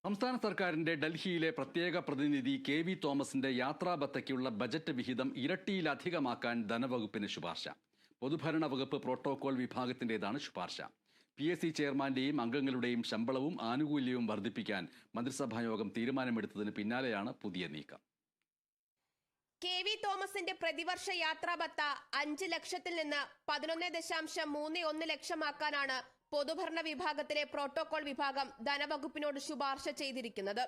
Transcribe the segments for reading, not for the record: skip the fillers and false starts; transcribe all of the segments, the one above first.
സംസ്ഥാന സർക്കാരിന്റെ ഡൽഹിയിലെ പ്രത്യേക പ്രതിനിധി കെ.വി. തോമസിന്റെ യാത്രാബത്തയ്ക്കുള്ള ബജറ്റ് വിഹിതം ഇരട്ടിയിലധികമാക്കാൻ ധനവകുപ്പിന് ശുപാർശ. പൊതുഭരണ വകുപ്പ് പ്രോട്ടോകോൾ വിഭാഗത്തിന്റേതാണ് ശുപാർശ. PSC ചെയർമാന്റെയും അംഗങ്ങളുടെയും ശമ്പളവും ആനുകൂല്യവും വർദ്ധിപ്പിക്കാൻ മന്ത്രിസഭായോഗം തീരുമാനമെടുത്തതിന് പിന്നാലെയാണ് പുതിയ നീക്കം. കെ.വി. തോമസിന്റെ പ്രതിവർഷ യാത്രാബത്ത 5 ലക്ഷത്തിൽ നിന്ന് 11.31 ലക്ഷമാക്കാനാണ് പൊതുഭരണ വിഭാഗത്തിലെ പ്രോട്ടോകോൾ വിഭാഗം ധനവകുപ്പിനോട് ശുപാർശ ചെയ്തിരിക്കുന്നത്.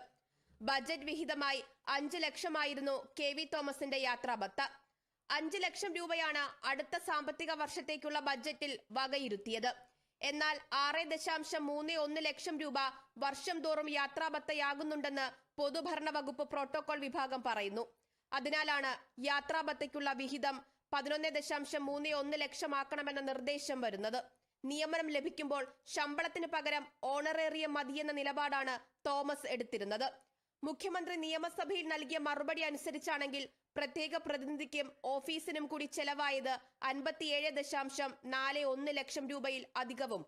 ബജറ്റ് വിഹിതമായി 5 ലക്ഷമായിരുന്നു കെ.വി. തോമസിന്റെ യാത്രാബത്ത. 5 ലക്ഷം രൂപയാണ് അടുത്ത സാമ്പത്തിക വർഷത്തേക്കുള്ള ബജറ്റിൽ വകയിരുത്തിയത്. എന്നാൽ 6.31 ലക്ഷം രൂപ വർഷം തോറും യാത്രാബത്തയാകുന്നുണ്ടെന്ന് പൊതുഭരണ വകുപ്പ് പ്രോട്ടോകോൾ വിഭാഗം പറയുന്നു. അതിനാലാണ് യാത്രാബത്തയ്ക്കുള്ള വിഹിതം 11.31 ലക്ഷമാക്കണമെന്ന നിർദ്ദേശം വരുന്നത്. നിയമനം ലഭിക്കുമ്പോൾ ശമ്പളത്തിന് പകരം ഓണറേറിയം മതിയെന്ന നിലപാടാണ് തോമസ് എടുത്തിരുന്നത്. മുഖ്യമന്ത്രി നിയമസഭയിൽ നൽകിയ മറുപടി അനുസരിച്ചാണെങ്കിൽ പ്രത്യേക പ്രതിനിധിക്കും ഓഫീസിനും കൂടി ചെലവായത് 57.41 ലക്ഷം രൂപയിൽ അധികവും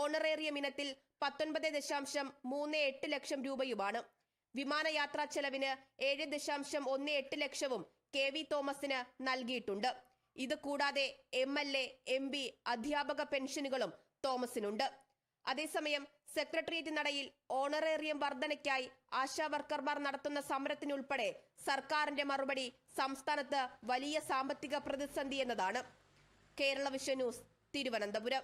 ഓണറേറിയം ഇനത്തിൽ 19.38 ലക്ഷം രൂപയുമാണ്. വിമാനയാത്രാ ചെലവിന് 7.18 ലക്ഷവും കെ.വി. തോമസിന് നൽകിയിട്ടുണ്ട്. ഇത് കൂടാതെ MLA, MP, അധ്യാപക പെൻഷനുകളും തോമസിനുണ്ട്. അതേസമയം സെക്രട്ടേറിയറ്റ് നടയിൽ ഓണറേറിയം വർധനയ്ക്കായി ആശാവർക്കർമാർ നടത്തുന്ന സമരത്തിനുൾപ്പെടെ സർക്കാരിന്റെ മറുപടി സംസ്ഥാനത്ത് വലിയ സാമ്പത്തിക പ്രതിസന്ധി എന്നതാണ്. Kerala vision news, Thiruvananthapuram.